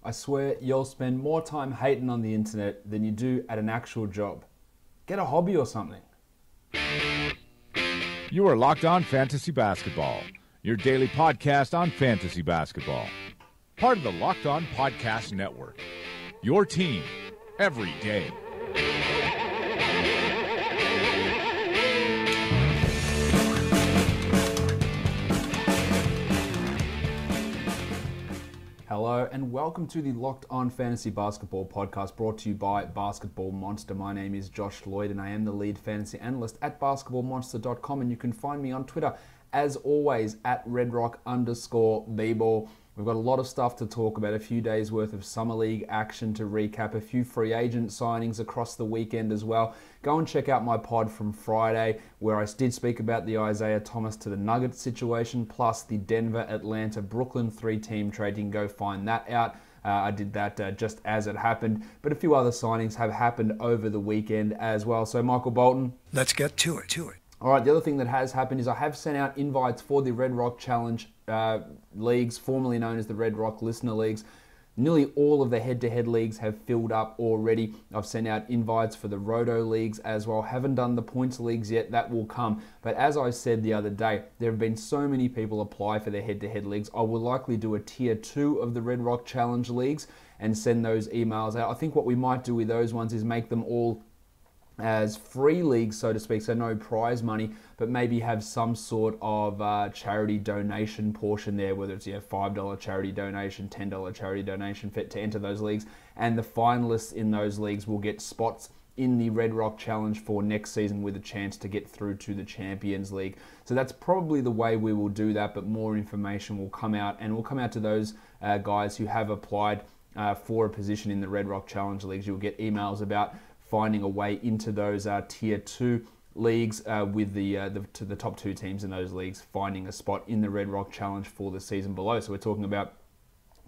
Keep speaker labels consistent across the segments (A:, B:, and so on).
A: I swear you'll spend more time hating on the internet than you do at an actual job. Get a hobby or something.
B: You are Locked On Fantasy Basketball, your daily podcast on fantasy basketball. Part of the Locked On Podcast Network. Your team every day.
A: Hello and welcome to the Locked On Fantasy Basketball podcast brought to you by Basketball Monster. My name is Josh Lloyd and I am the lead fantasy analyst at basketballmonster.com, and you can find me on Twitter as always at redrock_bball. We've got a lot of stuff to talk about, a few days worth of Summer League action to recap, a few free agent signings across the weekend as well. Go and check out my pod from Friday where I did speak about the Isaiah Thomas to the Nuggets situation, plus the Denver, Atlanta, Brooklyn 3-team trade. You can go find that out. I did that just as it happened, but a few other signings have happened over the weekend as well. So Michael Bolton.
C: Let's get to it.
A: All right, the other thing that has happened is I have sent out invites for the Red Rock Challenge leagues, formerly known as the Red Rock Listener Leagues. Nearly all of the head-to-head leagues have filled up already. I've sent out invites for the Roto leagues as well. Haven't done the points leagues yet. That will come. But as I said the other day, there have been so many people apply for their head-to-head leagues. I will likely do a tier 2 of the Red Rock Challenge leagues and send those emails out. I think what we might do with those ones is make them all as free leagues, so to speak, so no prize money, but maybe have some sort of charity donation portion there, whether it's $5 charity donation, $10 charity donation to enter those leagues, and the finalists in those leagues will get spots in the Red Rock Challenge for next season with a chance to get through to the Champions League. So that's probably the way we will do that, but more information will come out, and will come out to those guys who have applied for a position in the Red Rock Challenge leagues. You'll get emails about finding a way into those tier 2 leagues with the top 2 teams in those leagues finding a spot in the Red Rock Challenge for the season below. So we're talking about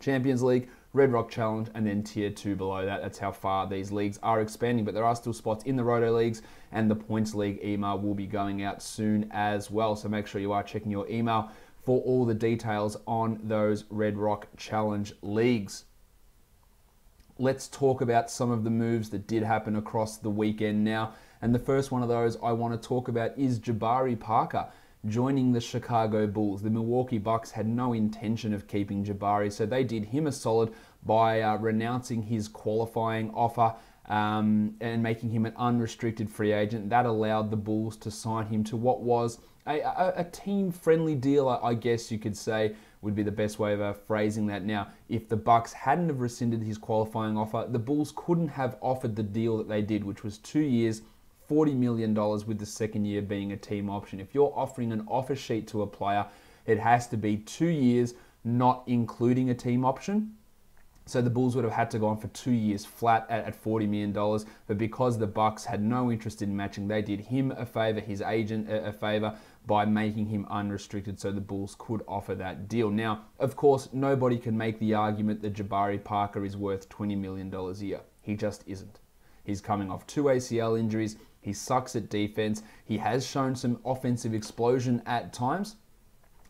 A: Champions League, Red Rock Challenge, and then tier 2 below that. That's how far these leagues are expanding, but there are still spots in the Roto leagues, and the Points League email will be going out soon as well. So make sure you are checking your email for all the details on those Red Rock Challenge leagues. Let's talk about some of the moves that did happen across the weekend now. And the first one of those I want to talk about is Jabari Parker joining the Chicago Bulls. The Milwaukee Bucks had no intention of keeping Jabari, so they did him a solid by renouncing his qualifying offer and making him an unrestricted free agent. That allowed the Bulls to sign him to what was a team-friendly deal, I guess you could say, would be the best way of phrasing that. Now, if the Bucks hadn't have rescinded his qualifying offer, the Bulls couldn't have offered the deal that they did, which was 2 years, $40 million, with the second year being a team option. If you're offering an offer sheet to a player, it has to be 2 years, not including a team option. So the Bulls would have had to go on for 2 years flat at $40 million. But because the Bucks had no interest in matching, they did him a favor, his agent a favor, by making him unrestricted so the Bulls could offer that deal. Now, of course, nobody can make the argument that Jabari Parker is worth $20 million a year. He just isn't. He's coming off 2 ACL injuries. He sucks at defense. He has shown some offensive explosion at times,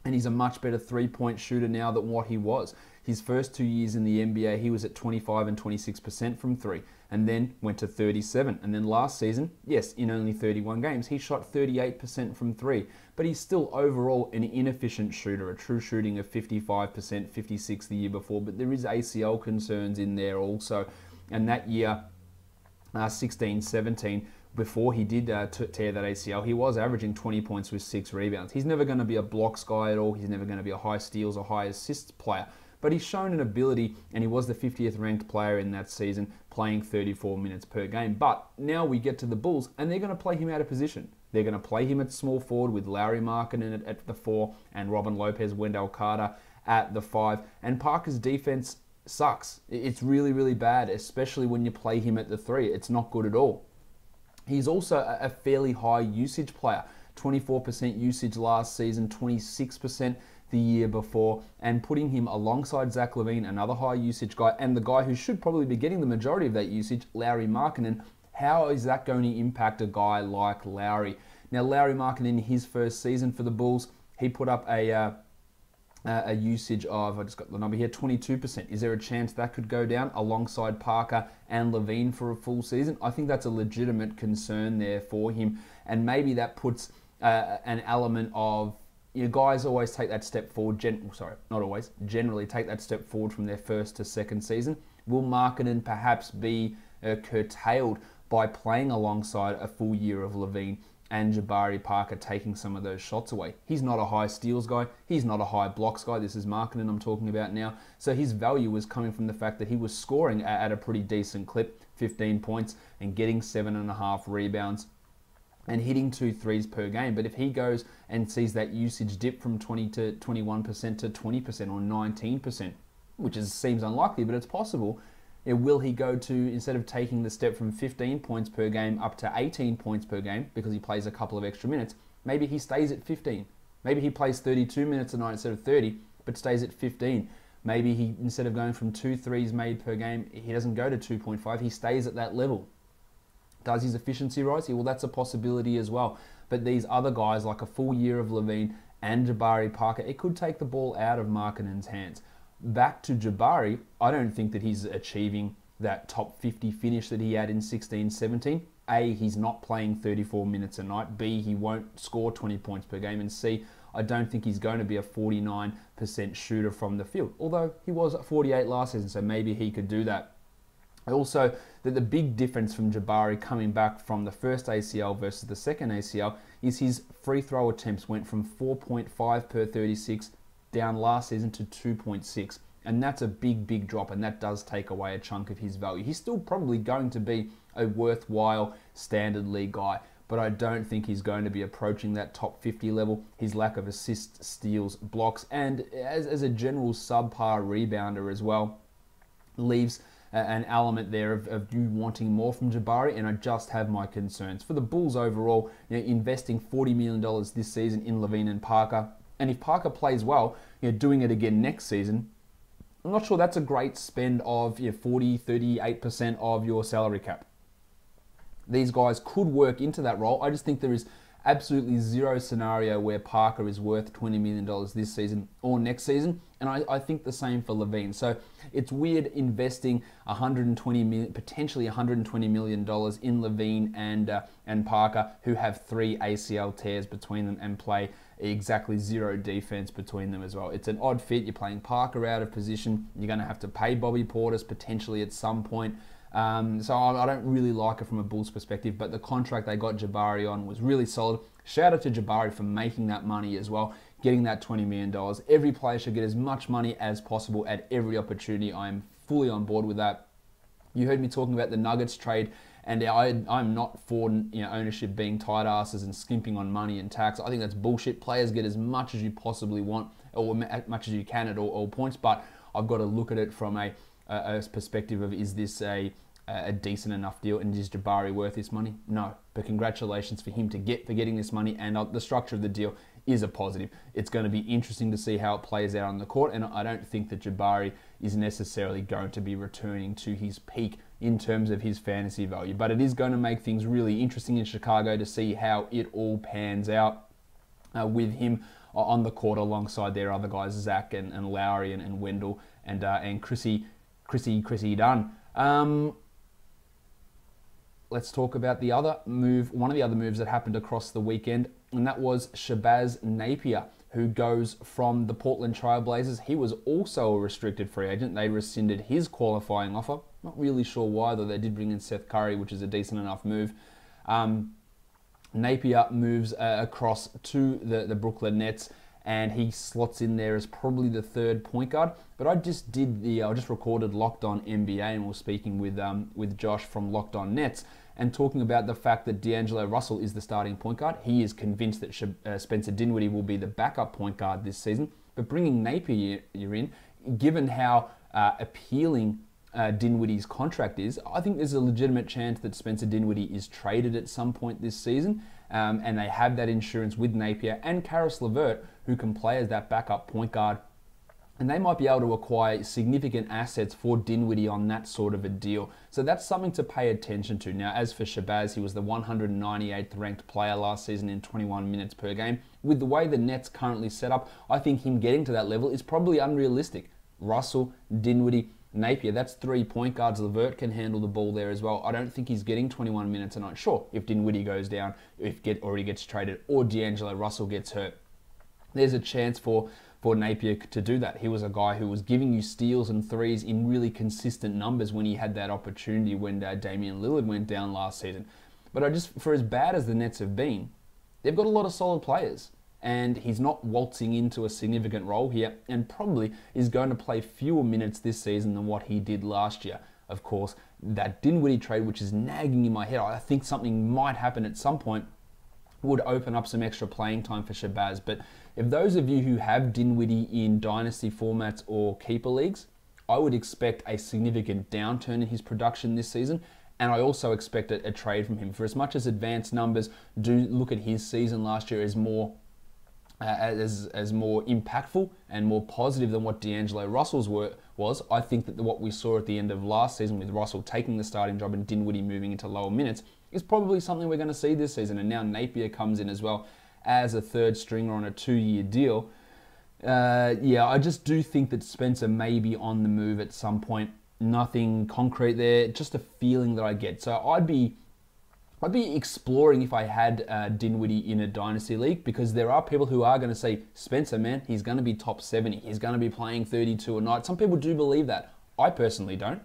A: and he's a much better three-point shooter now than what he was. His first 2 years in the NBA, he was at 25 and 26% from three, and then went to 37. And then last season, yes, in only 31 games, he shot 38% from three. But he's still overall an inefficient shooter, a true shooting of 55%, 56 the year before. But there is ACL concerns in there also. And that year, 16-17, before he did tear that ACL, he was averaging 20 points with 6 rebounds. He's never going to be a blocks guy at all. He's never going to be a high steals or high assists player. But he's shown an ability, and he was the 50th ranked player in that season, playing 34 minutes per game. But now we get to the Bulls, and they're going to play him out of position. They're going to play him at small forward with Lauri Markkanen at the 4 and Robin Lopez, Wendell Carter at the 5. And Parker's defense sucks. It's really, really bad, especially when you play him at the 3. It's not good at all. He's also a fairly high usage player. 24% usage last season, 26% the year before, and putting him alongside Zach LaVine, another high usage guy, and the guy who should probably be getting the majority of that usage, Lauri Markkanen, how is that going to impact a guy like Lauri? Now, Lauri Markkanen in his first season for the Bulls, he put up a a usage of, I just got the number here, 22%. Is there a chance that could go down alongside Parker and Levine for a full season? I think that's a legitimate concern there for him, and maybe that puts an element of, guys always take that step forward, generally take that step forward from their first to second season. Will Markkanen perhaps be curtailed by playing alongside a full year of Levine and Jabari Parker taking some of those shots away? He's not a high steals guy. He's not a high blocks guy. This is Markkanen I'm talking about now. So his value was coming from the fact that he was scoring at a pretty decent clip, 15 points, and getting 7.5 rebounds and hitting 2 threes per game. But if he goes and sees that usage dip from 20 to 21% to 20% or 19%, which seems unlikely, but it's possible, will he go to, instead of taking the step from 15 points per game up to 18 points per game because he plays a couple of extra minutes, maybe he stays at 15. Maybe he plays 32 minutes a night instead of 30, but stays at 15. Maybe he, instead of going from 2 threes made per game, he doesn't go to 2.5, he stays at that level. Does his efficiency rise? Well, that's a possibility as well. But these other guys, like a full year of Levine and Jabari Parker, it could take the ball out of Markkanen's hands. Back to Jabari, I don't think that he's achieving that top 50 finish that he had in 16-17. A, he's not playing 34 minutes a night. B, he won't score 20 points per game. And C, I don't think he's going to be a 49% shooter from the field. Although he was at 48 last season, so maybe he could do that. Also, that the big difference from Jabari coming back from the first ACL versus the second ACL is his free throw attempts went from 4.5 per 36 down last season to 2.6. And that's a big drop, and that does take away a chunk of his value. He's still probably going to be a worthwhile standard league guy, but I don't think he's going to be approaching that top 50 level. His lack of assists, steals, blocks, and as a general subpar rebounder as well, leaves an element there of you wanting more from Jabari, and I just have my concerns. For the Bulls overall, investing $40 million this season in Levine and Parker, and if Parker plays well, doing it again next season, I'm not sure that's a great spend of 40, 38% of your salary cap. These guys could work into that role. I just think there is absolutely zero scenario where Parker is worth $20 million this season or next season, and I think the same for Levine. So it's weird investing potentially $120 million in Levine and Parker, who have 3 ACL tears between them and play exactly zero defense between them as well. It's an odd fit. You're playing Parker out of position. You're going to have to pay Bobby Portis potentially at some point. So I don't really like it from a Bulls perspective, but the contract they got Jabari on was really solid. Shout out to Jabari for making that money as well, getting that $20 million. Every player should get as much money as possible at every opportunity. I am fully on board with that. You heard me talking about the Nuggets trade, and I'm not for ownership being tight asses and skimping on money and tax. I think that's bullshit. Players get as much as you possibly want, or as much as you can at all points, but I've got to look at it from a perspective of, is this a decent enough deal, and is Jabari worth this money? No, but congratulations for him for getting this money, and the structure of the deal is a positive. It's going to be interesting to see how it plays out on the court, and I don't think that Jabari is necessarily going to be returning to his peak in terms of his fantasy value, but it is going to make things really interesting in Chicago to see how it all pans out with him on the court alongside their other guys, Zach and Lowry and Wendell and Chrissy Dunn. Let's talk about the other move, one of the other moves that happened across the weekend, and that was Shabazz Napier, who goes from the Portland Trail Blazers. He was also a restricted free agent. They rescinded his qualifying offer. Not really sure why, though they did bring in Seth Curry, which is a decent enough move. Napier moves across to the Brooklyn Nets, and he slots in there as probably the third point guard. But I just recorded Locked On NBA, and we're speaking with Josh from Locked On Nets, and talking about the fact that D'Angelo Russell is the starting point guard. He is convinced that Spencer Dinwiddie will be the backup point guard this season. But bringing Napier in, given how appealing Dinwiddie's contract is, I think there's a legitimate chance that Spencer Dinwiddie is traded at some point this season, and they have that insurance with Napier and Karis LeVert, who can play as that backup point guard And they might be able to acquire significant assets for Dinwiddie on that sort of a deal. So that's something to pay attention to. Now, as for Shabazz, he was the 198th ranked player last season in 21 minutes per game. With the way the Nets currently set up, I think him getting to that level is probably unrealistic. Russell, Dinwiddie, Napier, that's 3 point guards. Levert can handle the ball there as well. I don't think he's getting 21 minutes a night. Sure, if Dinwiddie goes down, if already gets traded, or D'Angelo Russell gets hurt, there's a chance for Napier to do that. He was a guy who was giving you steals and threes in really consistent numbers when he had that opportunity when Damian Lillard went down last season. But for as bad as the Nets have been, they've got a lot of solid players. And he's not waltzing into a significant role here and probably is going to play fewer minutes this season than what he did last year. Of course, that Dinwiddie trade, which is nagging in my head, I think something might happen at some point, would open up some extra playing time for Shabazz. But if those of you who have Dinwiddie in dynasty formats or keeper leagues, I would expect a significant downturn in his production this season. And I also expect a trade from him. For as much as advanced numbers do look at his season last year as more impactful and more positive than what D'Angelo Russell's was, I think that what we saw at the end of last season with Russell taking the starting job and Dinwiddie moving into lower minutes is probably something we're going to see this season. And now Napier comes in as well as a third stringer on a 2-year deal. I just do think that Spencer may be on the move at some point. Nothing concrete there, just a feeling that I get. So I'd be exploring if I had Dinwiddie in a dynasty league, because there are people who are going to say, Spencer, man, he's going to be top 70. He's going to be playing 32 a night. Some people do believe that. I personally don't.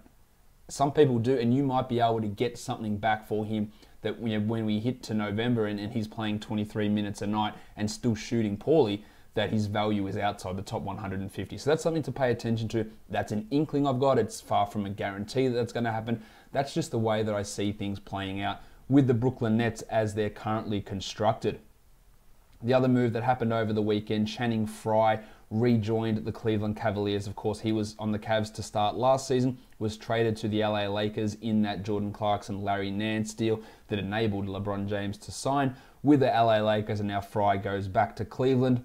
A: Some people do, and you might be able to get something back for him that when we hit to November and he's playing 23 minutes a night and still shooting poorly, that his value is outside the top 150. So that's something to pay attention to. That's an inkling I've got. It's far from a guarantee that that's going to happen. That's just the way that I see things playing out with the Brooklyn Nets as they're currently constructed. The other move that happened over the weekend, Channing Frye rejoined the Cleveland Cavaliers. Of course, he was on the Cavs to start last season, was traded to the LA Lakers in that Jordan Clarkson, Larry Nance deal that enabled LeBron James to sign with the LA Lakers, and now Frye goes back to Cleveland.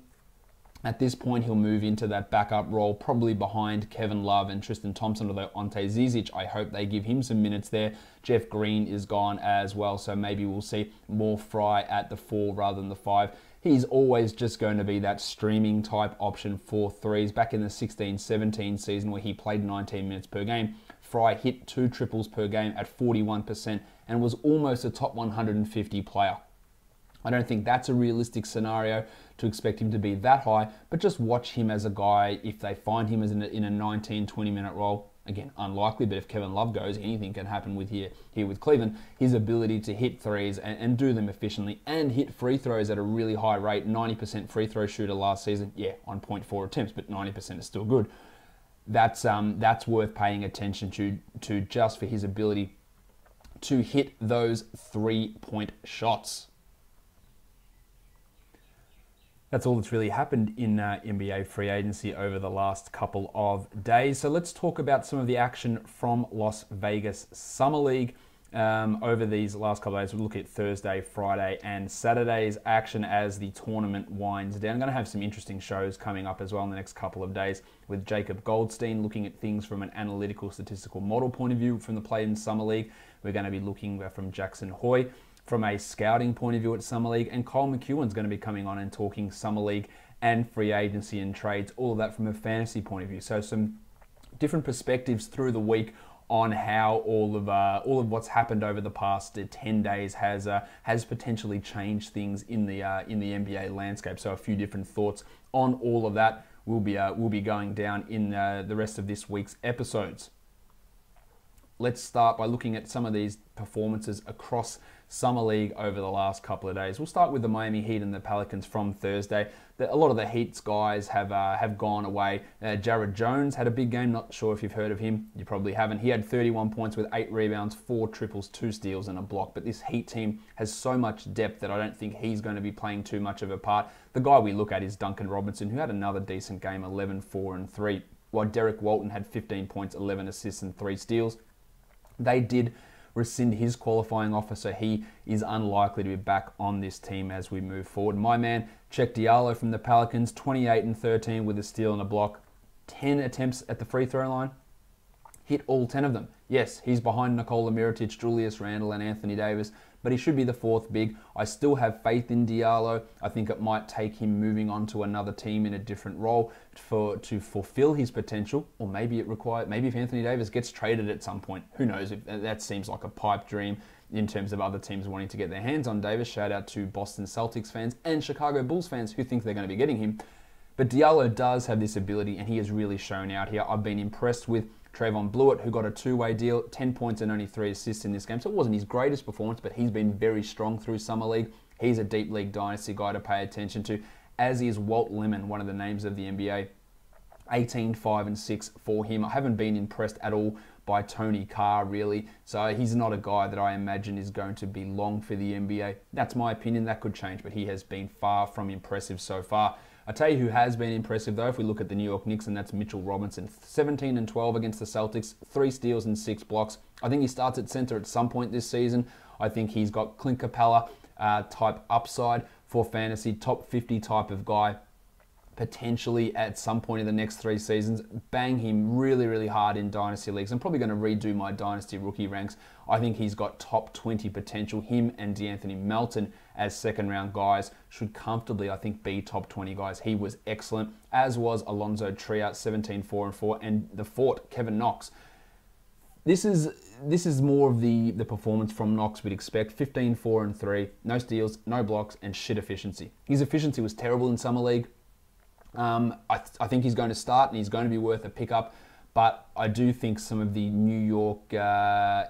A: At this point, he'll move into that backup role, probably behind Kevin Love and Tristan Thompson, although Ante Zizic, I hope they give him some minutes there. Jeff Green is gone as well, so maybe we'll see more Frye at the 4 rather than the 5. He's always just going to be that streaming type option for threes. Back in the 16-17 season where he played 19 minutes per game, Frye hit 2 triples per game at 41% and was almost a top 150 player. I don't think that's a realistic scenario to expect him to be that high, but just watch him as a guy. If they find him as in a 19, 20-minute role, again, unlikely, but if Kevin Love goes, anything can happen with here with Cleveland. His ability to hit threes and do them efficiently and hit free throws at a really high rate, 90% free throw shooter last season, on 0.4 attempts, but 90% is still good. That's worth paying attention to just for his ability to hit those 3-point shots. That's all that's really happened in NBA free agency over the last couple of days. So let's talk about some of the action from Las Vegas Summer League over these last couple of days. We'll look at Thursday, Friday, and Saturday's action as the tournament winds down. I'm going to have some interesting shows coming up as well in the next couple of days with Jacob Goldstein looking at things from an analytical statistical model point of view from the Play in Summer League. We're going to be looking from Jackson Hoy from a scouting point of view at Summer League, and Kyle McEwen's going to be coming on and talking Summer League and free agency and trades, all of that from a fantasy point of view. So some different perspectives through the week on how all of what's happened over the past 10 days has potentially changed things in the NBA landscape. So a few different thoughts on all of that will be going down in the rest of this week's episodes. Let's start by looking at some of these performances across Summer League over the last couple of days. We'll start with the Miami Heat and the Pelicans from Thursday. A lot of the Heat's guys have gone away. Jared Jones had a big game. Not sure if you've heard of him. You probably haven't. He had 31 points with 8 rebounds, 4 triples, 2 steals, and a block. But this Heat team has so much depth that I don't think he's going to be playing too much of a part. The guy we look at is Duncan Robinson, who had another decent game, 11, 4, and 3. While Derek Walton had 15 points, 11 assists, and 3 steals. They did rescind his qualifying offer, so he is unlikely to be back on this team as we move forward. My man, Cheick Diallo from the Pelicans, 28 and 13 with a steal and a block. 10 attempts at the free throw line, hit all 10 of them. Yes, he's behind Nikola Mirotic, Julius Randle and Anthony Davis, but he should be the fourth big. I still have faith in Diallo. I think it might take him moving on to another team in a different role to fulfill his potential, or maybe if Anthony Davis gets traded at some point. Who knows? If that seems like a pipe dream in terms of other teams wanting to get their hands on Davis. Shout out to Boston Celtics fans and Chicago Bulls fans who think they're going to be getting him. But Diallo does have this ability, and he has really shown out here. I've been impressed with Trayvon Blewett, who got a two-way deal, 10 points and only 3 assists in this game. So it wasn't his greatest performance, but he's been very strong through Summer League. He's a deep league dynasty guy to pay attention to, as is Walt Lemon, one of the names of the NBA. 18, 5, and 6 for him. I haven't been impressed at all by Tony Carr, really. So he's not a guy that I imagine is going to be long for the NBA. That's my opinion. That could change, but he has been far from impressive so far. I tell you who has been impressive, though, if we look at the New York Knicks, and that's Mitchell Robinson. 17 and 12 against the Celtics, 3 steals and 6 blocks. I think he starts at center at some point this season. I think he's got Clint Capella type upside for fantasy, top 50 type of guy. Potentially at some point in the next 3 seasons, bang him really, really hard in Dynasty Leagues. I'm probably going to redo my Dynasty rookie ranks. I think he's got top 20 potential. Him and DeAnthony Melton as second round guys should comfortably, I think, be top 20 guys. He was excellent, as was Alonzo Trier, 17, 4 and 4, and the Fort, Kevin Knox. This is more of the performance from Knox we'd expect. 15, 4 and 3, no steals, no blocks, and shit efficiency. His efficiency was terrible in Summer League. I think he's going to start and he's going to be worth a pickup, but I do think some of the New York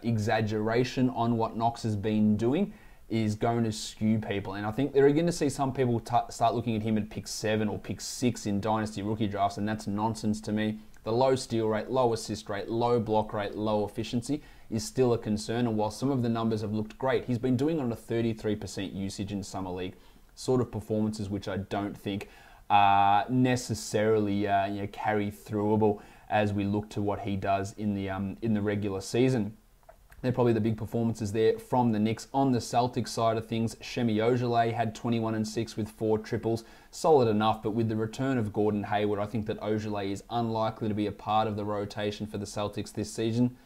A: exaggeration on what Knox has been doing is going to skew people, and I think they're going to see some people start looking at him at pick 7 or pick 6 in Dynasty rookie drafts, and that's nonsense to me. The low steal rate, low assist rate, low block rate, low efficiency is still a concern, and while some of the numbers have looked great, he's been doing on a 33% usage in Summer League, sort of performances which I don't think necessarily carry throughable as we look to what he does in the regular season. They're probably the big performances there from the Knicks. On the Celtics side of things, Shemi Ojeleye had 21 and 6 with 4 triples. Solid enough, but with the return of Gordon Hayward, I think that Ojeleye is unlikely to be a part of the rotation for the Celtics this season.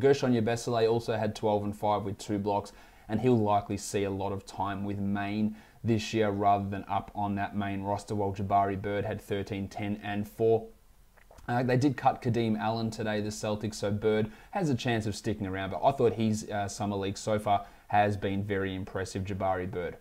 A: Gershon Yabusele also had 12 and 5 with 2 blocks, and he'll likely see a lot of time with Maine this year rather than up on that main roster, while Jabari Bird had 13, 10, and 4. They did cut Kadeem Allen today, the Celtics, so Bird has a chance of sticking around, but I thought his Summer League so far has been very impressive, Jabari Bird.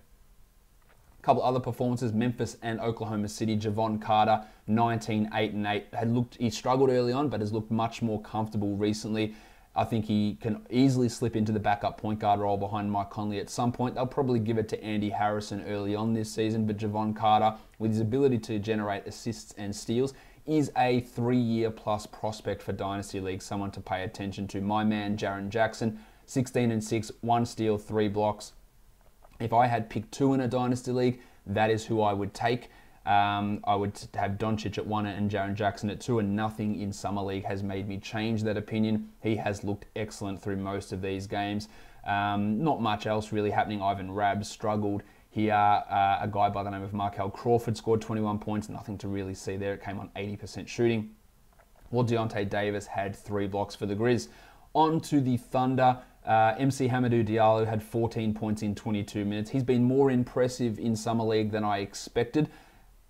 A: A couple other performances, Memphis and Oklahoma City. Javon Carter, 19, 8, and 8. He struggled early on, but has looked much more comfortable recently. I think he can easily slip into the backup point guard role behind Mike Conley at some point. They'll probably give it to Andy Harrison early on this season, but Javon Carter, with his ability to generate assists and steals, is a 3-year plus prospect for Dynasty League, someone to pay attention to. My man, Jaren Jackson, 16 and 6, 1 steal, 3 blocks. If I had picked 2 in a Dynasty League, that is who I would take. I would have Doncic at 1 and Jaren Jackson at 2, and nothing in Summer League has made me change that opinion. He has looked excellent through most of these games. Not much else really happening. Ivan Rabb struggled here. A guy by the name of Markel Crawford scored 21 points. Nothing to really see there. It came on 80% shooting. While Deontay Davis had 3 blocks for the Grizz. On to the Thunder. MC Hamidou Diallo had 14 points in 22 minutes. He's been more impressive in Summer League than I expected.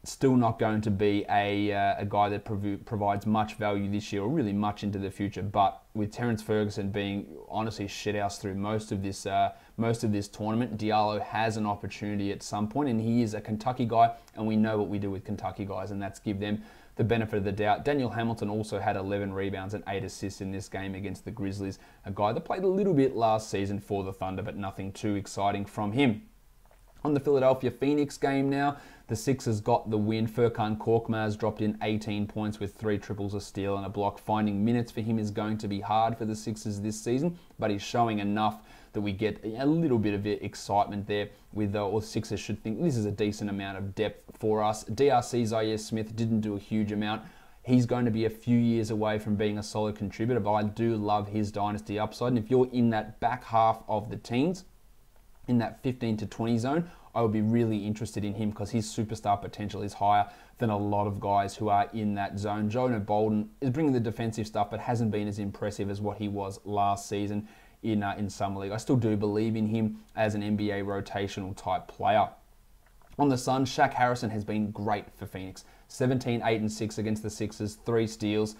A: Still not going to be a guy that provides much value this year or really much into the future. But with Terrence Ferguson being honestly shithouse through most of this tournament, Diallo has an opportunity at some point, and he is a Kentucky guy, and we know what we do with Kentucky guys, and that's give them the benefit of the doubt. Daniel Hamilton also had 11 rebounds and 8 assists in this game against the Grizzlies, a guy that played a little bit last season for the Thunder, but nothing too exciting from him. On the Philadelphia Phoenix game now, the Sixers got the win. Furkan Korkmaz dropped in 18 points with 3 triples, a steal, and a block. Finding minutes for him is going to be hard for the Sixers this season, but he's showing enough that we get a little bit of excitement there with or the Sixers should think this is a decent amount of depth for us. DRC Zaire Smith didn't do a huge amount. He's going to be a few years away from being a solid contributor, but I do love his dynasty upside. And if you're in that back half of the teens, in that 15 to 20 zone, I would be really interested in him because his superstar potential is higher than a lot of guys who are in that zone. Jonah Bolden is bringing the defensive stuff, but hasn't been as impressive as what he was last season in Summer League. I still do believe in him as an NBA rotational type player. On the Suns, Shaq Harrison has been great for Phoenix. 17, 8, and 6 against the Sixers, 3 steals.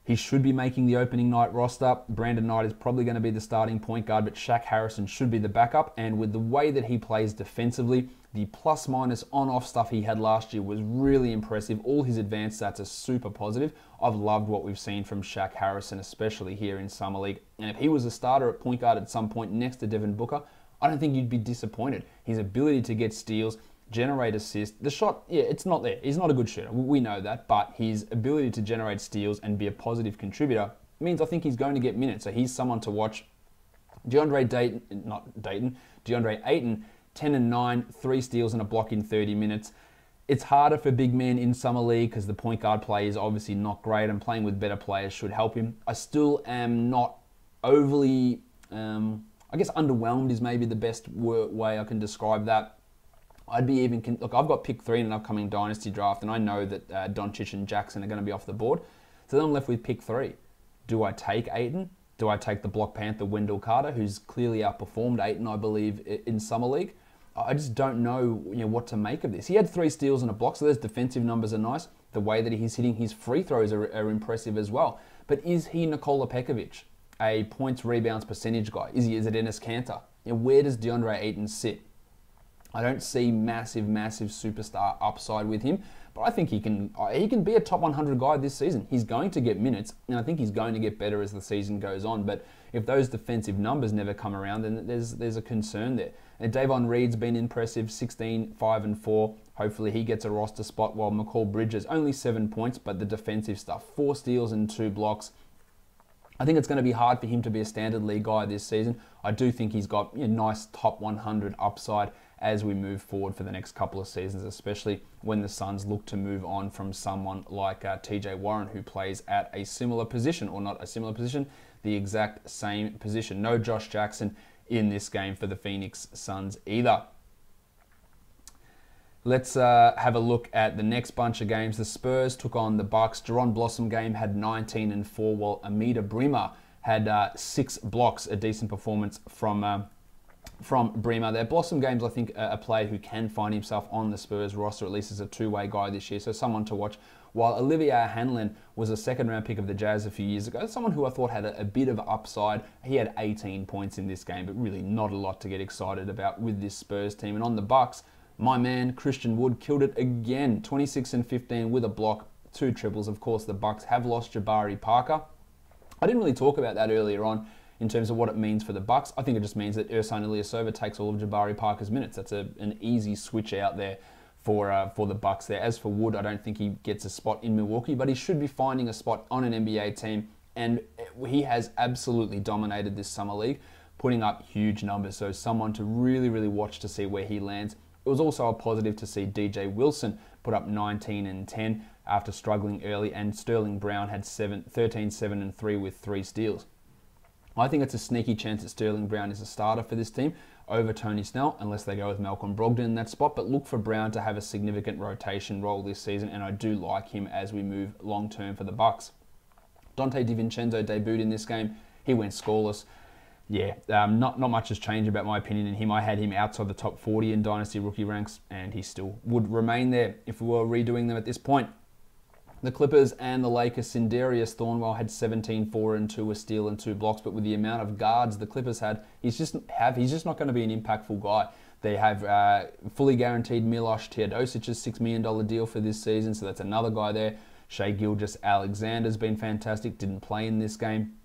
A: He should be making the opening night roster. Brandon Knight is probably going to be the starting point guard, but Shaq Harrison should be the backup. And with the way that he plays defensively, the plus-minus on-off stuff he had last year was really impressive. All his advanced stats are super positive. I've loved what we've seen from Shaq Harrison, especially here in Summer League. And if he was a starter at point guard at some point next to Devin Booker, I don't think you'd be disappointed. His ability to get steals, generate assists. The shot, yeah, it's not there. He's not a good shooter. We know that. But his ability to generate steals and be a positive contributor means I think he's going to get minutes. So he's someone to watch. DeAndre Ayton, 10 and 9, 3 steals and a block in 30 minutes. It's harder for big men in Summer League because the point guard play is obviously not great, and playing with better players should help him. I still am not overly, I guess underwhelmed is maybe the best way I can describe that. I'd be even, look, I've got pick 3 in an upcoming Dynasty draft, and I know that Doncic and Jackson are going to be off the board. So then I'm left with pick 3. Do I take Ayton? Do I take the Block Panther Wendell Carter, who's clearly outperformed Ayton, I believe, in Summer League? I just don't know, what to make of this. He had 3 steals and a block, so those defensive numbers are nice. The way that he's hitting his free throws are impressive as well. But is he Nikola Pekovic, a points, rebounds, percentage guy? Is it Enes Kanter? Where does DeAndre Ayton sit? I don't see massive superstar upside with him, but I think he can be a top 100 guy this season. He's going to get minutes, and I think he's going to get better as the season goes on. But if those defensive numbers never come around, then there's a concern there. And Davon Reed's been impressive, 16, 5, and 4. Hopefully he gets a roster spot, while McCall Bridges, only 7 points, but the defensive stuff, 4 steals and 2 blocks. I think it's going to be hard for him to be a standard league guy this season. I do think he's got nice top 100 upside as we move forward for the next couple of seasons, especially when the Suns look to move on from someone like TJ Warren, who plays at a similar position, or not a similar position, the exact same position. No Josh Jackson in this game for the Phoenix Suns either. Let's have a look at the next bunch of games. The Spurs took on the Bucks. Jaron Blossom game had 19 and 4, while Amida Brimmer had 6 blocks, a decent performance from Brimmer. Their Blossom games, I think, a player who can find himself on the Spurs roster, at least as a two-way guy this year, so someone to watch. While Olivier Hanlon was a second-round pick of the Jazz a few years ago, someone who I thought had a bit of upside. He had 18 points in this game, but really not a lot to get excited about with this Spurs team. And on the Bucks, my man Christian Wood killed it again, 26 and 15 with a block, 2 triples. Of course, the Bucks have lost Jabari Parker. I didn't really talk about that earlier on in terms of what it means for the Bucks. I think it just means that Ersan Ilyasova takes all of Jabari Parker's minutes. That's an easy switch out there for the Bucks there. As for Wood, I don't think he gets a spot in Milwaukee, but he should be finding a spot on an NBA team, and he has absolutely dominated this Summer League, putting up huge numbers. So someone to really watch to see where he lands. It was also a positive to see DJ Wilson put up 19 and 10 after struggling early, and Sterling Brown had 13, 7, and 3 with 3 steals. I think it's a sneaky chance that Sterling Brown is a starter for this team over Tony Snell, unless they go with Malcolm Brogdon in that spot, but look for Brown to have a significant rotation role this season, and I do like him as we move long-term for the Bucks. Dante DiVincenzo debuted in this game. He went scoreless. Yeah, not much has changed about my opinion in him. I had him outside the top 40 in Dynasty rookie ranks, and he still would remain there if we were redoing them at this point. The Clippers and the Lakers, Sindarius Thornwell had 17, 4, and 2, a steal and 2 blocks, but with the amount of guards the Clippers had, he's just not going to be an impactful guy. They have fully guaranteed Miloš Teodosic's $6 million deal for this season, so that's another guy there. Shai Gilgeous-Alexander's been fantastic, didn't play in this game.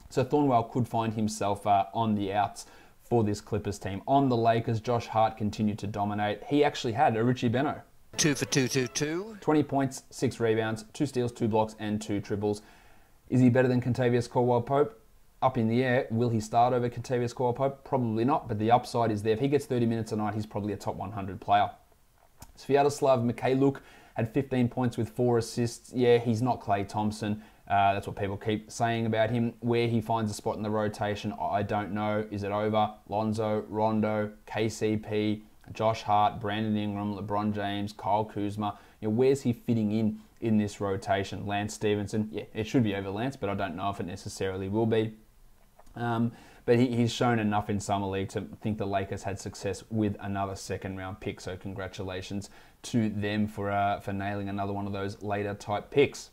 A: So Thornwell could find himself on the outs for this Clippers team. On the Lakers, Josh Hart continued to dominate. He actually had a Richie Beno.
C: 2 for 2.
A: 20 points, 6 rebounds, 2 steals, 2 blocks, and 2 triples. Is he better than Kentavious Caldwell-Pope? Up in the air. Will he start over Kentavious Caldwell-Pope? Probably not, but the upside is there. If he gets 30 minutes a night, he's probably a top 100 player. Sviatoslav Mikhailuk had 15 points with 4 assists. Yeah, he's not Klay Thompson. That's what people keep saying about him. Where he finds a spot in the rotation, I don't know. Is it over Lonzo, Rondo, KCP, Josh Hart, Brandon Ingram, LeBron James, Kyle Kuzma. Where's he fitting in this rotation? Lance Stevenson, yeah, it should be over Lance, but I don't know if it necessarily will be. But he's shown enough in Summer League to think the Lakers had success with another second-round pick. So congratulations to them for nailing another one of those later type picks.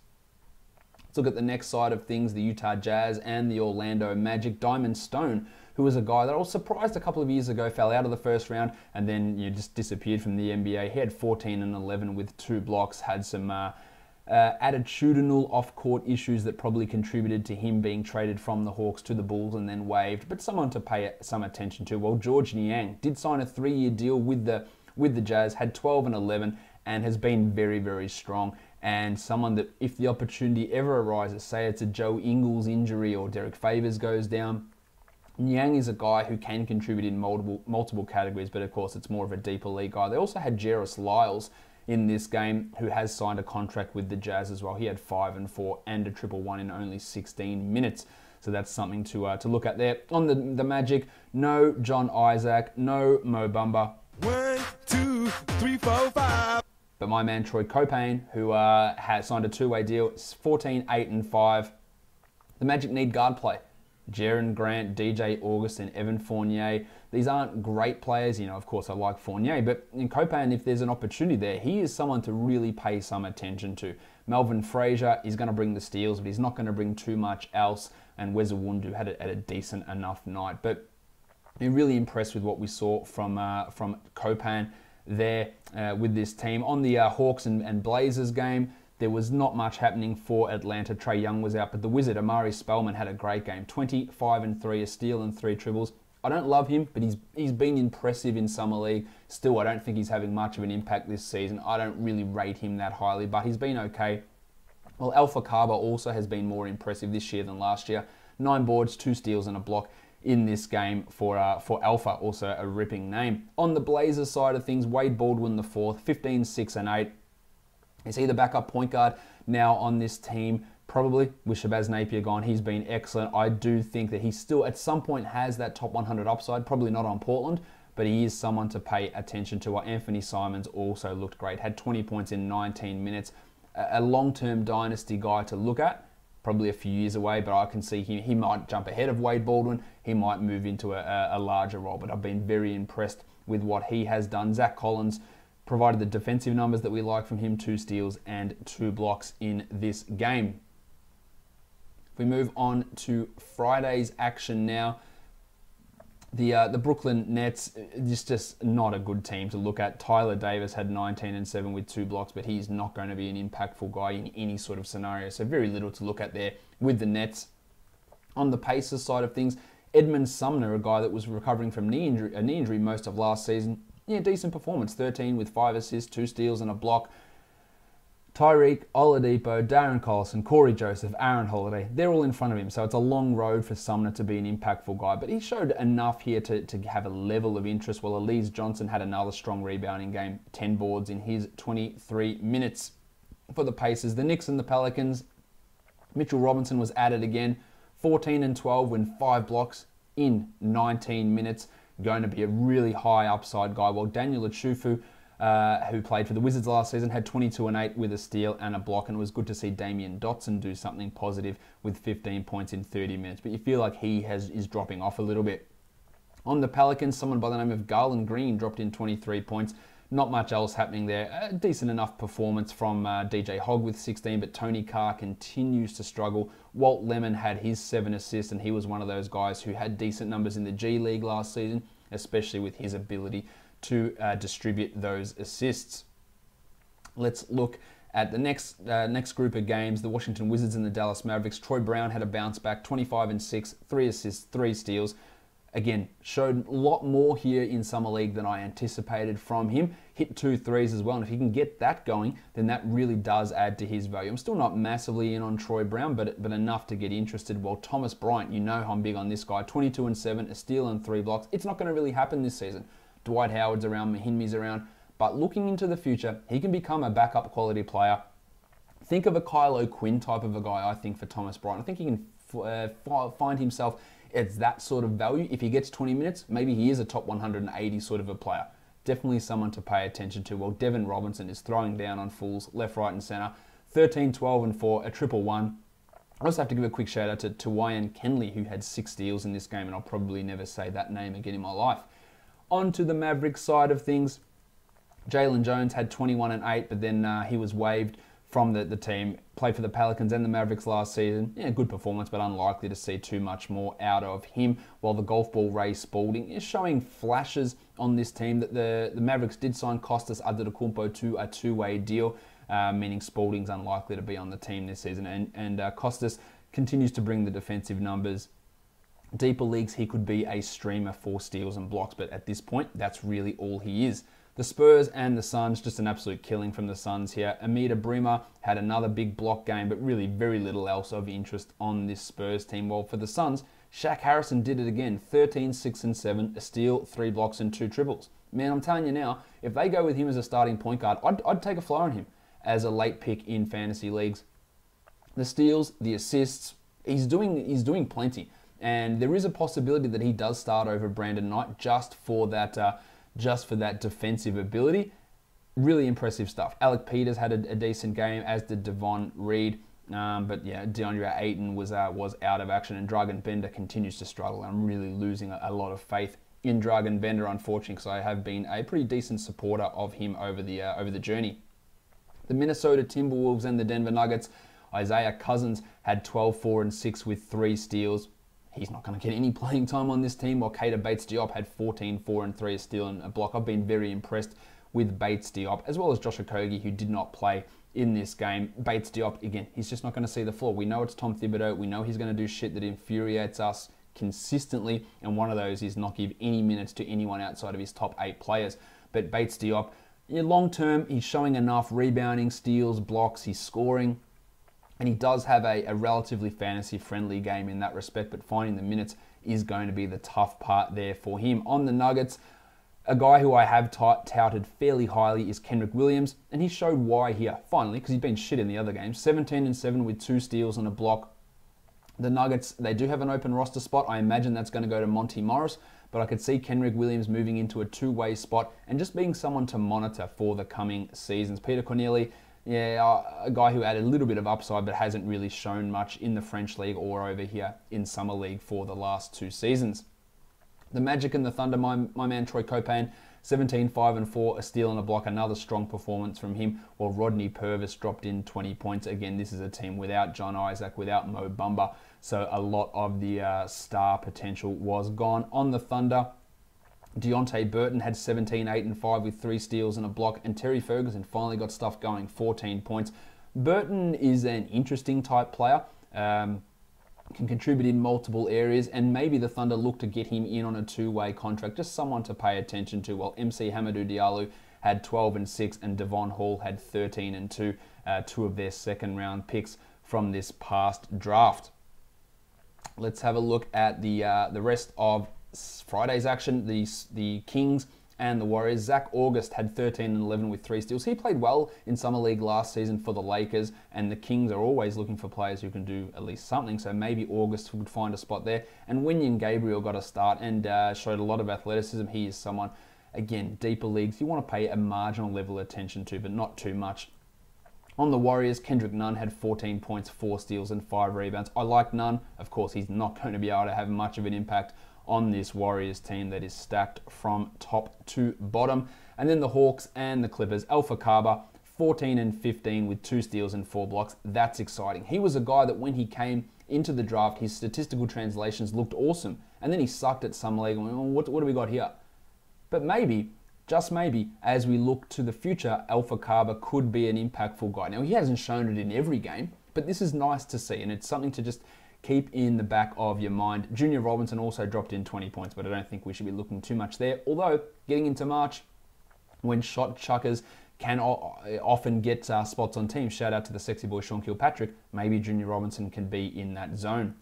A: Let's look at the next side of things, the Utah Jazz and the Orlando Magic. Diamond Stone, who was a guy that I was surprised a couple of years ago, fell out of the first round and then just disappeared from the NBA. He had 14 and 11 with 2 blocks, had some attitudinal off-court issues that probably contributed to him being traded from the Hawks to the Bulls and then waived, but someone to pay some attention to. Well, George Niang did sign a 3-year deal with the Jazz, had 12 and 11, and has been very, very strong. And someone that, if the opportunity ever arises, say it's a Joe Ingles injury or Derek Favors goes down, Niang is a guy who can contribute in multiple categories, but of course it's more of a deeper league guy. They also had Jairus Lyles in this game, who has signed a contract with the Jazz as well. He had 5 and 4 and a triple one in only 16 minutes. So that's something to look at there. On the Magic, no John Isaac, no Mo Bamba.
D: 1, 2, 3, 4, 5.
A: But my man Troy Copane, who has signed a 2-way deal, 14, 8 and 5. The Magic need guard play. Jaren Grant, DJ August, and Evan Fournier. These aren't great players. Of course, I like Fournier, but in Copane, if there's an opportunity there, he is someone to really pay some attention to. Melvin Frazier is going to bring the steals, but he's not going to bring too much else. And Wes Iwundu had a decent enough night. But I'm really impressed with what we saw from Copane there with this team. On the Hawks and Blazers game, there was not much happening for Atlanta. Trae Young was out, but the Wizard, Amari Spellman, had a great game. 25 and 3, a steal and 3 triples. I don't love him, but he's been impressive in Summer League. Still, I don't think he's having much of an impact this season. I don't really rate him that highly, but he's been okay. Well, Alpha Kaba also has been more impressive this year than last year. 9 boards, 2 steals and a block in this game for Alpha, also a ripping name. On the Blazers side of things, Wade Baldwin IV, 15, 6 and 8. Is he the backup point guard now on this team? Probably, with Shabazz Napier gone. He's been excellent. I do think that he still at some point has that top 100 upside, probably not on Portland, but he is someone to pay attention to. Anthony Simons also looked great, had 20 points in 19 minutes. A long-term dynasty guy to look at, probably a few years away, but I can see he might jump ahead of Wade Baldwin. He might move into a larger role, but I've been very impressed with what he has done. Zach Collins provided the defensive numbers that we like from him, 2 steals and 2 blocks in this game. If we move on to Friday's action now, the Brooklyn Nets is just not a good team to look at. Tyler Davis had 19 and 7 with 2 blocks, but he's not going to be an impactful guy in any sort of scenario. So very little to look at there with the Nets. On the Pacers side of things, Edmund Sumner, a guy that was recovering from a knee injury most of last season, decent performance. 13 with 5 assists, 2 steals and a block. Tyreek, Oladipo, Darren Collison, Corey Joseph, Aaron Holiday, they're all in front of him. So it's a long road for Sumner to be an impactful guy. But he showed enough here to have a level of interest, while Elise Johnson had another strong rebounding game, 10 boards in his 23 minutes. For the Pacers, the Knicks and the Pelicans, Mitchell Robinson was added again, 14 and 12 with 5 blocks in 19 minutes. Going to be a really high upside guy, while Daniel Achufu, who played for the Wizards last season, had 22 and 8 with a steal and a block, and it was good to see Damian Dotson do something positive with 15 points in 30 minutes. But you feel like he is dropping off a little bit. On the Pelicans, someone by the name of Garland Green dropped in 23 points. Not much else happening there. A decent enough performance from DJ Hogg with 16, but Tony Carr continues to struggle. Walt Lemon had his 7 assists, and he was one of those guys who had decent numbers in the G League last season, especially with his ability to distribute those assists. Let's look at the next group of games, the Washington Wizards and the Dallas Mavericks. Troy Brown had a bounce back, 25 and 6, 3 assists, 3 steals. Again, showed a lot more here in Summer League than I anticipated from him. Hit 2 threes as well, and if he can get that going, then that really does add to his value. I'm still not massively in on Troy Brown, but enough to get interested. While Thomas Bryant, you know I'm big on this guy, 22 and 7, a steal and 3 blocks. It's not going to really happen this season. Dwight Howard's around, Mahinmi's around, but looking into the future, he can become a backup quality player. Think of a Kyle O'Quinn type of a guy, I think, for Thomas Bryant. I think he can find himself as that sort of value. If he gets 20 minutes, maybe he is a top 180 sort of a player. definitely someone to pay attention to. Well, Devin Robinson is throwing down on fools left, right, and centre. 13, 12, and 4, a triple one. I also have to give a quick shout out to Wyan Kenley, who had 6 steals in this game, and I'll probably never say that name again in my life. On to the Mavericks side of things. Jalen Jones had 21 and 8, but then he was waived from the team. Played for the Pelicans and the Mavericks last season. Yeah, good performance, but unlikely to see too much more out of him. While the golf ball Ray Spalding is showing flashes on this team. That the Mavericks did sign Kostas Antetokounmpo to a 2-way deal, meaning Spalding's unlikely to be on the team this season. And Kostas continues to bring the defensive numbers. Deeper leagues, he could be a streamer for steals and blocks, but at this point, that's really all he is. The Spurs and the Suns, just an absolute killing from the Suns here. Amita Brima had another big block game, but really very little else of interest on this Spurs team. While for the Suns, Shaq Harrison did it again. 13, 6, and 7, a steal, 3 blocks, and 2 triples. Man, I'm telling you now, if they go with him as a starting point guard, I'd take a flyer on him as a late pick in fantasy leagues. The steals, the assists, he's doing plenty. And there is a possibility that he does start over Brandon Knight just for that defensive ability. Really impressive stuff. Alec Peters had a decent game, as did Devon Reed. But yeah, DeAndre Ayton was out of action, and Dragan Bender continues to struggle. I'm really losing a lot of faith in Dragan Bender, unfortunately, because I have been a pretty decent supporter of him over the journey. The Minnesota Timberwolves and the Denver Nuggets. Isaiah Cousins had 12, 4, and 6 with 3 steals. He's not going to get any playing time on this team, while Keita Bates-Diop had 14, 4, and 3, a steal and a block. I've been very impressed with Bates-Diop, as well as Josh Okogie, who did not play in this game. Bates-Diop, again, he's just not going to see the floor. We know it's Tom Thibodeau. We know he's going to do shit that infuriates us consistently, and one of those is not give any minutes to anyone outside of his top 8 players. But Bates-Diop, long term, he's showing enough rebounding, steals, blocks, he's scoring. And he does have a relatively fantasy-friendly game in that respect, but finding the minutes is going to be the tough part there for him. On the Nuggets, a guy who I have touted fairly highly is Kenrich Williams, and he showed why here, finally, because he's been shit in the other games. 17 and 7 with 2 steals and a block. The Nuggets, they do have an open roster spot. I imagine that's going to go to Monty Morris, but I could see Kenrich Williams moving into a 2-way spot and just being someone to monitor for the coming seasons. Peter Corneli, yeah, a guy who added a little bit of upside but hasn't really shown much in the French League or over here in Summer League for the last 2 seasons. The Magic and the Thunder, my man Troy Copain, 17, 5, and 4, a steal and a block, another strong performance from him, while Rodney Purvis dropped in 20 points. Again, this is a team without John Isaac, without Mo Bamba, so a lot of the star potential was gone. On the Thunder, Deontay Burton had 17, 8, and 5 with 3 steals and a block, and Terry Ferguson finally got stuff going, 14 points. Burton is an interesting type player, can contribute in multiple areas, and maybe the Thunder look to get him in on a 2-way contract, just someone to pay attention to, while MC Hamidou Diallo had 12 and 6, and Devon Hall had 13 and 2, 2 of their second-round picks from this past draft. Let's have a look at the rest of Friday's action. The Kings and the Warriors. Zach August had 13 and 11 with 3 steals. He played well in Summer League last season for the Lakers, and the Kings are always looking for players who can do at least something, so maybe August would find a spot there. And Wenyen Gabriel got a start and showed a lot of athleticism. He is someone, again, deeper leagues, you want to pay a marginal level of attention to, but not too much. On the Warriors, Kendrick Nunn had 14 points, 4 steals, and 5 rebounds. I like Nunn. Of course, he's not going to be able to have much of an impact on this Warriors team that is stacked from top to bottom. And then the Hawks and the Clippers. Alpha Kaba, 14 and 15 with 2 steals and 4 blocks. That's exciting. He was a guy that when he came into the draft, his statistical translations looked awesome. And then he sucked at Summer League and went, what do we got here? But maybe, just maybe, as we look to the future, Alpha Kaba could be an impactful guy. Now, he hasn't shown it in every game, but this is nice to see, and it's something to just keep in the back of your mind. Junior Robinson also dropped in 20 points, but I don't think we should be looking too much there. Although, getting into March, when shot chuckers can often get spots on teams, shout out to the sexy boy Sean Kilpatrick, maybe Junior Robinson can be in that zone.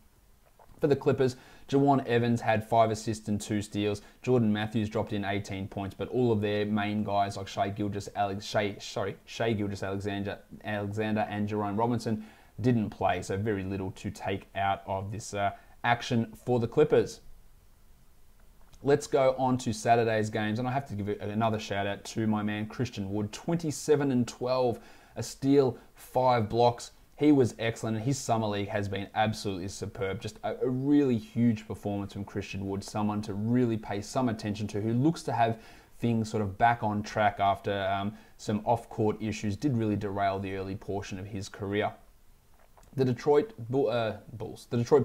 A: For the Clippers, Jawan Evans had 5 assists and 2 steals. Jordan Matthews dropped in 18 points, but all of their main guys like Shai Gilgeous-Alexander and Jerome Robinson didn't play, so very little to take out of this action for the Clippers. Let's go on to Saturday's games, and I have to give another shout out to my man Christian Wood. 27 and 12, a steal, 5 blocks. He was excellent, and his summer league has been absolutely superb. Just a really huge performance from Christian Wood, someone to really pay some attention to, who looks to have things sort of back on track after some off-court issues did really derail the early portion of his career. The Detroit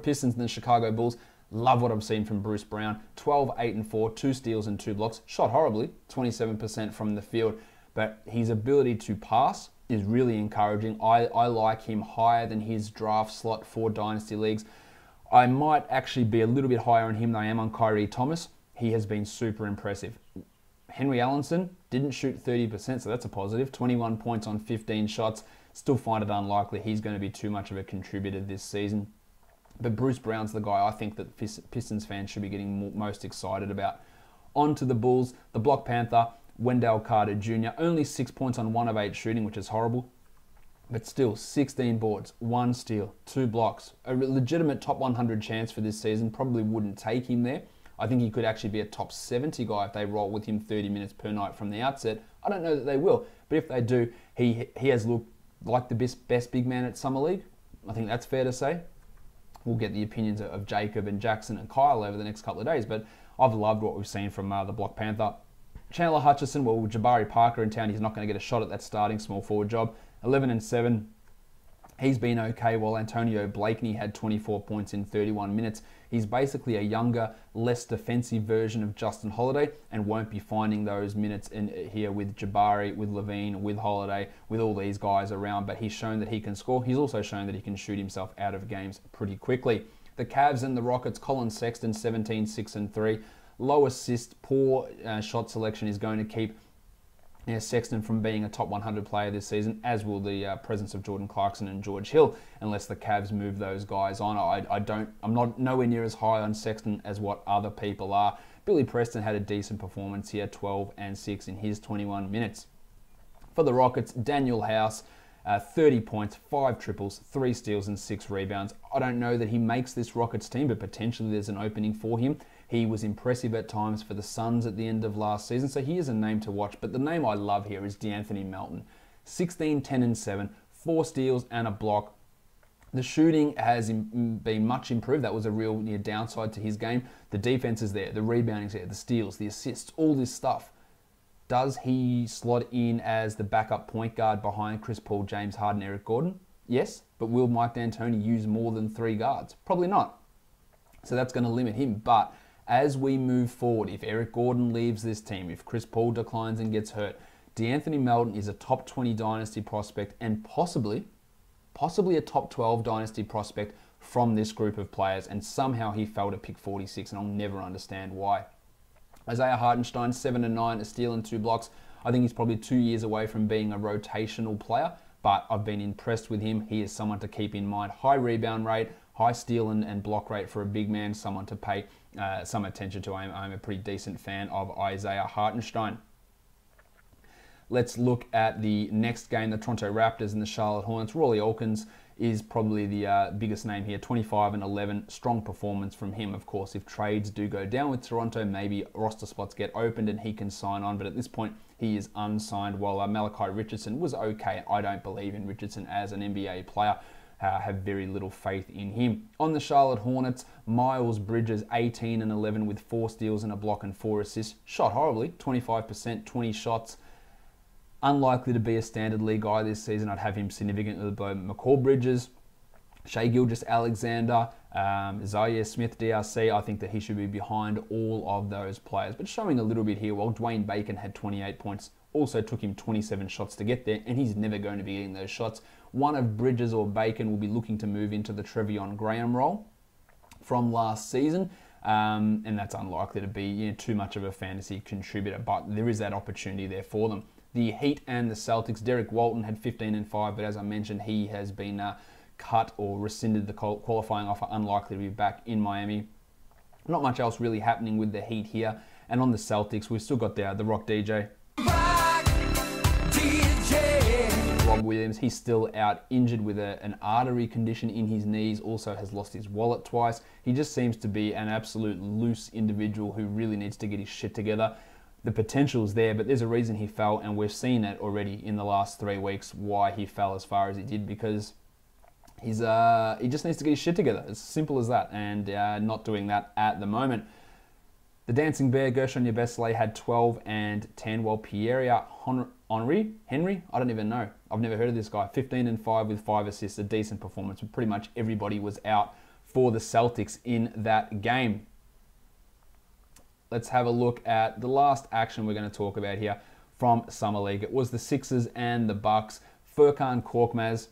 A: Pistons and the Chicago Bulls, love what I've seen from Bruce Brown. 12, 8 and 4, 2 steals and 2 blocks. Shot horribly, 27% from the field, but his ability to pass is really encouraging. I like him higher than his draft slot for Dynasty Leagues. I might actually be a little bit higher on him than I am on Kyrie Thomas. He has been super impressive. Henry Allenson didn't shoot 30%, so that's a positive. 21 points on 15 shots. Still find it unlikely he's going to be too much of a contributor this season. But Bruce Brown's the guy I think that Pistons fans should be getting most excited about. On to the Bulls, the Block Panther, Wendell Carter Jr. Only 6 points on 1 of 8 shooting, which is horrible. But still, 16 boards, 1 steal, 2 blocks. A legitimate top 100 chance for this season. Probably wouldn't take him there. I think he could actually be a top 70 guy if they roll with him 30 minutes per night from the outset. I don't know that they will, but if they do, he has looked like the best big man at Summer League. I think that's fair to say. We'll get the opinions of Jacob and Jackson and Kyle over the next couple of days, but I've loved what we've seen from the Block Panther. Chandler Hutchison, well, with Jabari Parker in town, he's not going to get a shot at that starting small forward job. 11 and 7. He's been okay, while Antonio Blakeney had 24 points in 31 minutes. He's basically a younger, less defensive version of Justin Holiday and won't be finding those minutes in here with Jabari, with Levine, with Holiday, with all these guys around. But he's shown that he can score. He's also shown that he can shoot himself out of games pretty quickly. The Cavs and the Rockets, Colin Sexton, 17, 6 and 3. Low assist, poor shot selection is going to keep Sexton from being a top 100 player this season, as will the presence of Jordan Clarkson and George Hill, unless the Cavs move those guys on. I'm not nowhere near as high on Sexton as what other people are. Billy Preston had a decent performance here, 12 and 6 in his 21 minutes. For the Rockets, Daniel House, 30 points, 5 triples, 3 steals and 6 rebounds. I don't know that he makes this Rockets team, but potentially there's an opening for him. He was impressive at times for the Suns at the end of last season, so he is a name to watch. But the name I love here is DeAnthony Melton. 16, 10 and 7, 4 steals and a block. The shooting has been much improved. That was a real downside to his game. The defense is there, the rebounding's there, the steals, the assists, all this stuff. Does he slot in as the backup point guard behind Chris Paul, James Harden, Eric Gordon? Yes, but will Mike D'Antoni use more than 3 guards? Probably not. So that's going to limit him. But as we move forward, if Eric Gordon leaves this team, if Chris Paul declines and gets hurt, DeAnthony Melton is a top 20 dynasty prospect and possibly a top 12 dynasty prospect from this group of players. And somehow he fell to pick 46, and I'll never understand why. Isaiah Hartenstein, 7 and 9, a steal and 2 blocks. I think he's probably 2 years away from being a rotational player, but I've been impressed with him. He is someone to keep in mind. High rebound rate, high steal and block rate for a big man, someone to pay some attention to. I'm a pretty decent fan of Isaiah Hartenstein. Let's look at the next game, the Toronto Raptors and the Charlotte Hornets. Rawley Alkins is probably the biggest name here, 25 and 11. Strong performance from him, of course. If trades do go down with Toronto, maybe roster spots get opened and he can sign on. But at this point, he is unsigned, while Malachi Richardson was okay. I don't believe in Richardson as an NBA player. Have very little faith in him. On the Charlotte Hornets, Miles Bridges, 18 and 11 with 4 steals and a block and 4 assists. Shot horribly, 25%, 20 shots. Unlikely to be a standard league guy this season. I'd have him significantly below McCall Bridges, Shai Gilgeous-Alexander, Zaire Smith, DRC. I think that he should be behind all of those players. But showing a little bit here, while Dwayne Bacon had 28 points, also took him 27 shots to get there, and he's never going to be getting those shots. One of Bridges or Bacon will be looking to move into the Trevion Graham role from last season, and that's unlikely to be too much of a fantasy contributor, but there is that opportunity there for them. The Heat and the Celtics, Derek Walton had 15 and 5, but as I mentioned, he has been cut or rescinded the qualifying offer, unlikely to be back in Miami. Not much else really happening with the Heat here. And on the Celtics, we've still got the Rock DJ. Rob Williams, he's still out injured with an artery condition in his knees, also has lost his wallet twice. He just seems to be an absolute loose individual who really needs to get his shit together. The potential's there, but there's a reason he fell, and we've seen it already in the last 3 weeks why he fell as far as he did, because he just needs to get his shit together. It's simple as that, and not doing that at the moment. The Dancing Bear, Gershon Yabesele, had 12 and 10, while Pierre Henry, I don't even know. I've never heard of this guy. 15 and 5 with 5 assists, a decent performance. But pretty much everybody was out for the Celtics in that game. Let's have a look at the last action we're going to talk about here from Summer League. It was the Sixers and the Bucks. Furkan Korkmaz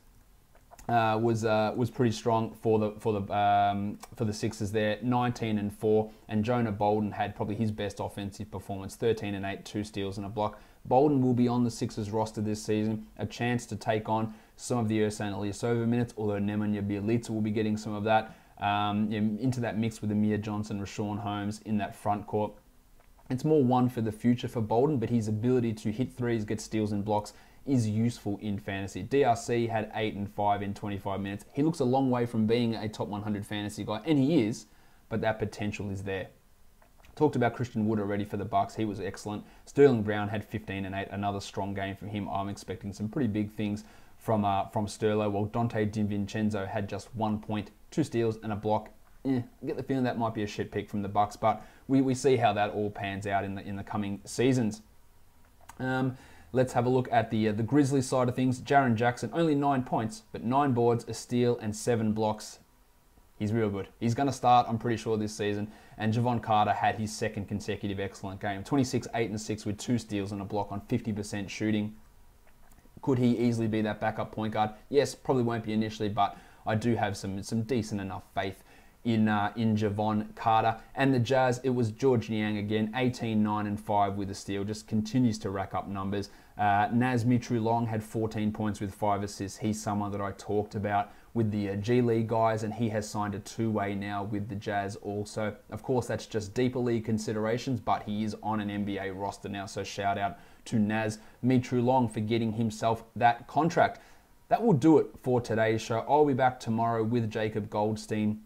A: was pretty strong for the Sixers there, 19 and 4, and Jonah Bolden had probably his best offensive performance, 13 and 8, 2 steals and a block. Bolden will be on the Sixers roster this season, a chance to take on some of the Ersan Ilyasova minutes, although Nemanja Bjelica will be getting some of that into that mix with Amir Johnson, Rashawn Holmes in that front court. It's more one for the future for Bolden, but his ability to hit threes, get steals and blocks is useful in fantasy. DRC had 8 and 5 in 25 minutes. He looks a long way from being a top 100 fantasy guy, and he is, but that potential is there. Talked about Christian Wood already for the Bucks. He was excellent. Sterling Brown had 15 and 8, another strong game from him. I'm expecting some pretty big things from Sterlo, while Dante DiVincenzo had just 1 point, 2 steals and a block. I get the feeling that might be a shit pick from the Bucks, but we see how that all pans out in the coming seasons. Let's have a look at the Grizzlies side of things. Jaren Jackson, only 9 points, but 9 boards, a steal, and 7 blocks. He's real good. He's going to start, I'm pretty sure, this season. And Javon Carter had his second consecutive excellent game. 26, 8, and 6 with 2 steals and a block on 50% shooting. Could he easily be that backup point guard? Yes, probably won't be initially, but I do have some decent enough faith in Javon Carter. And the Jazz, it was George Niang again, 18, 9, and 5 with a steal. Just continues to rack up numbers. Naz Mitrou-Long had 14 points with 5 assists. He's someone that I talked about with the G League guys, and he has signed a 2-way now with the Jazz also. Of course, that's just deeper league considerations, but he is on an NBA roster now, so shout out to Naz Mitrou-Long for getting himself that contract. That will do it for today's show. I'll be back tomorrow with Jacob Goldstein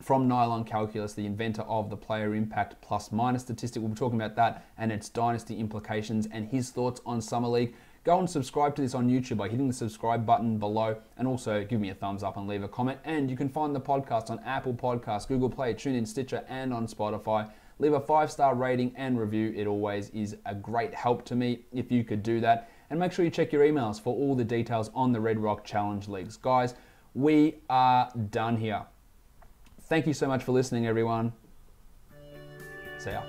A: from Nylon Calculus, the inventor of the player impact plus minus statistic. We'll be talking about that and its dynasty implications and his thoughts on Summer League. Go and subscribe to this on YouTube by hitting the subscribe button below, and also give me a thumbs up and leave a comment. And you can find the podcast on Apple Podcasts, Google Play, TuneIn, Stitcher, and on Spotify. Leave a 5-star rating and review. It always is a great help to me if you could do that. And make sure you check your emails for all the details on the Red Rock Challenge Leagues. Guys, we are done here. Thank you so much for listening, everyone. See ya.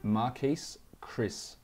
A: Marquise Chris.